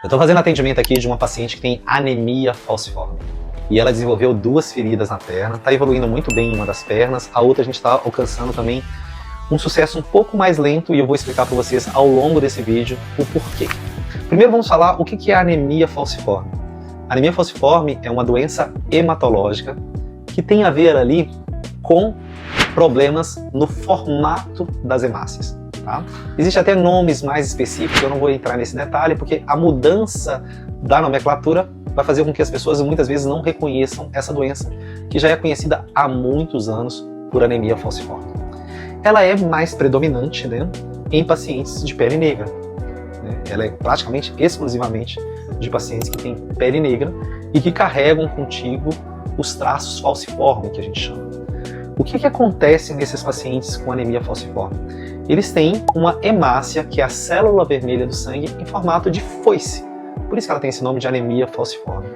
Eu estou fazendo atendimento aqui de uma paciente que tem anemia falciforme. E ela desenvolveu 2 feridas na perna, está evoluindo muito bem em uma das pernas, a outra a gente está alcançando também um sucesso um pouco mais lento e eu vou explicar para vocês ao longo desse vídeo o porquê. Primeiro vamos falar o que é a anemia falciforme. A anemia falciforme é uma doença hematológica que tem a ver ali com problemas no formato das hemácias. Tá? Existem até nomes mais específicos, eu não vou entrar nesse detalhe, porque a mudança da nomenclatura vai fazer com que as pessoas muitas vezes não reconheçam essa doença, que já é conhecida há muitos anos por anemia falciforme. Ela é mais predominante, né, em pacientes de pele negra. Né? Ela é praticamente exclusivamente de pacientes que têm pele negra e que carregam contigo os traços falciforme, que a gente chama. O que acontece nesses pacientes com anemia falciforme? Eles têm uma hemácia, que é a célula vermelha do sangue, em formato de foice. Por isso que ela tem esse nome de anemia falciforme.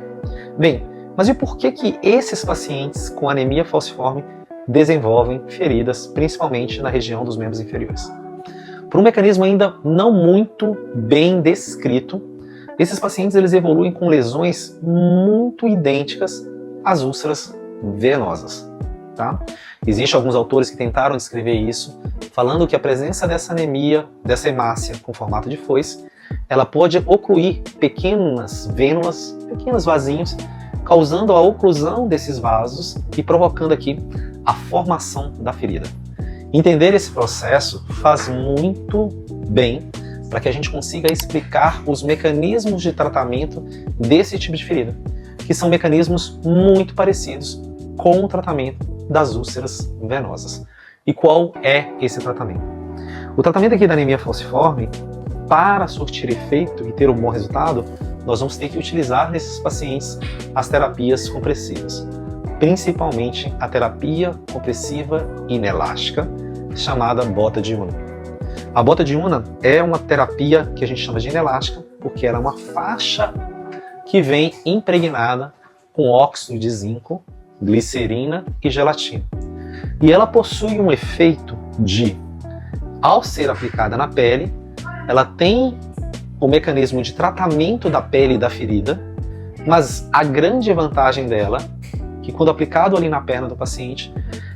Bem, mas e por que esses pacientes com anemia falciforme desenvolvem feridas, principalmente na região dos membros inferiores? Por um mecanismo ainda não muito bem descrito, esses pacientes eles evoluem com lesões muito idênticas às úlceras venosas. Tá? Existem alguns autores que tentaram descrever isso, falando que a presença dessa anemia, dessa hemácia com formato de foice, ela pode ocluir pequenas vênulas, pequenos vasinhos, causando a oclusão desses vasos e provocando aqui a formação da ferida. Entender esse processo faz muito bem para que a gente consiga explicar os mecanismos de tratamento desse tipo de ferida, que são mecanismos muito parecidos com o tratamento das úlceras venosas. E qual é esse tratamento? O tratamento aqui da anemia falciforme, para surtir efeito e ter um bom resultado, nós vamos ter que utilizar nesses pacientes as terapias compressivas, principalmente a terapia compressiva inelástica, chamada bota de Unna. A bota de Unna é uma terapia que a gente chama de inelástica, porque ela é uma faixa que vem impregnada com óxido de zinco, glicerina e gelatina. E ela possui um efeito de, ao ser aplicada na pele, ela tem o mecanismo de tratamento da pele e da ferida, mas a grande vantagem dela é que quando aplicado ali na perna do paciente,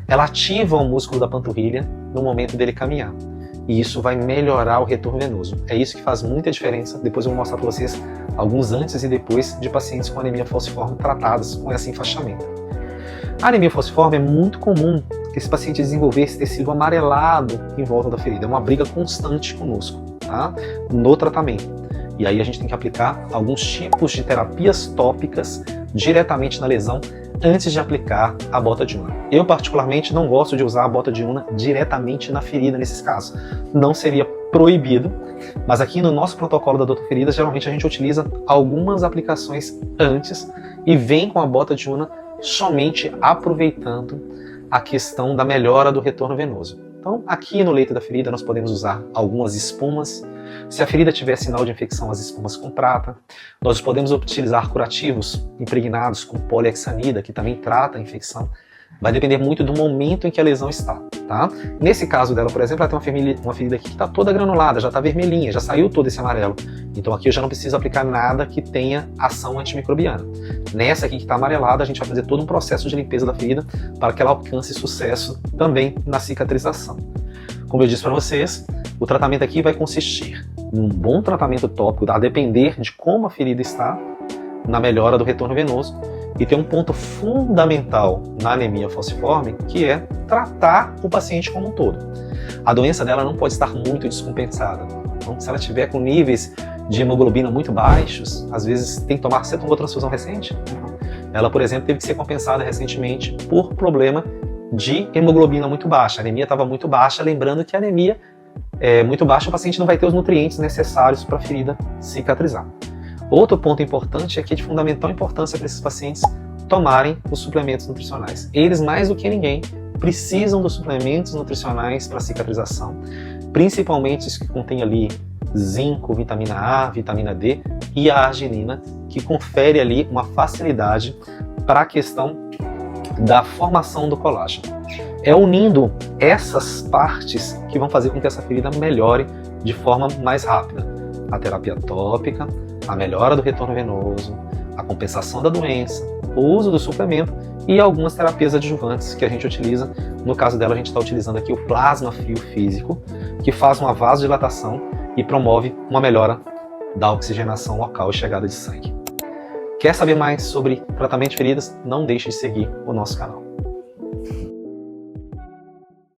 ela ativa o músculo da panturrilha no momento dele caminhar. E isso vai melhorar o retorno venoso. É isso que faz muita diferença. Depois eu vou mostrar para vocês alguns antes e depois de pacientes com anemia falciforme tratados com esse enfaixamento. A anemia falciforme é muito comum que esse paciente desenvolver esse tecido amarelado em volta da ferida. É uma briga constante conosco, tá? No tratamento. E aí a gente tem que aplicar alguns tipos de terapias tópicas diretamente na lesão antes de aplicar a bota de Unna. Eu particularmente não gosto de usar a bota de Unna diretamente na ferida nesses casos. Não seria proibido, mas aqui no nosso protocolo da Doutor Feridas, geralmente a gente utiliza algumas aplicações antes e vem com a bota de Unna somente aproveitando a questão da melhora do retorno venoso. Então, aqui no leito da ferida nós podemos usar algumas espumas. Se a ferida tiver sinal de infecção, as espumas com prata. Nós podemos utilizar curativos impregnados com polihexanida, que também trata a infecção. Vai depender muito do momento em que a lesão está, tá? Nesse caso dela, por exemplo, ela tem uma ferida aqui que está toda granulada, já está vermelhinha, já saiu todo esse amarelo. Então aqui eu já não preciso aplicar nada que tenha ação antimicrobiana. Nessa aqui que está amarelada, a gente vai fazer todo um processo de limpeza da ferida para que ela alcance sucesso também na cicatrização. Como eu disse para vocês, o tratamento aqui vai consistir em um bom tratamento tópico, a depender de como a ferida está, na melhora do retorno venoso. E tem um ponto fundamental na anemia falciforme, que é tratar o paciente como um todo. A doença dela não pode estar muito descompensada. Então, se ela estiver com níveis de hemoglobina muito baixos, às vezes tem que tomar... Você tomou transfusão recente? Ela, por exemplo, teve que ser compensada recentemente por problema de hemoglobina muito baixa. A anemia estava muito baixa, lembrando que a anemia é muito baixa, o paciente não vai ter os nutrientes necessários para a ferida cicatrizar. Outro ponto importante é que é de fundamental importância para esses pacientes tomarem os suplementos nutricionais. Eles, mais do que ninguém, precisam dos suplementos nutricionais para cicatrização, principalmente os que contêm ali zinco, vitamina A, vitamina D e a arginina, que confere ali uma facilidade para a questão da formação do colágeno. É unindo essas partes que vão fazer com que essa ferida melhore de forma mais rápida. A terapia tópica, a melhora do retorno venoso, a compensação da doença, o uso do suplemento e algumas terapias adjuvantes que a gente utiliza. No caso dela, a gente está utilizando aqui o plasma fio físico, que faz uma vasodilatação e promove uma melhora da oxigenação local e chegada de sangue. Quer saber mais sobre tratamento de feridas? Não deixe de seguir o nosso canal.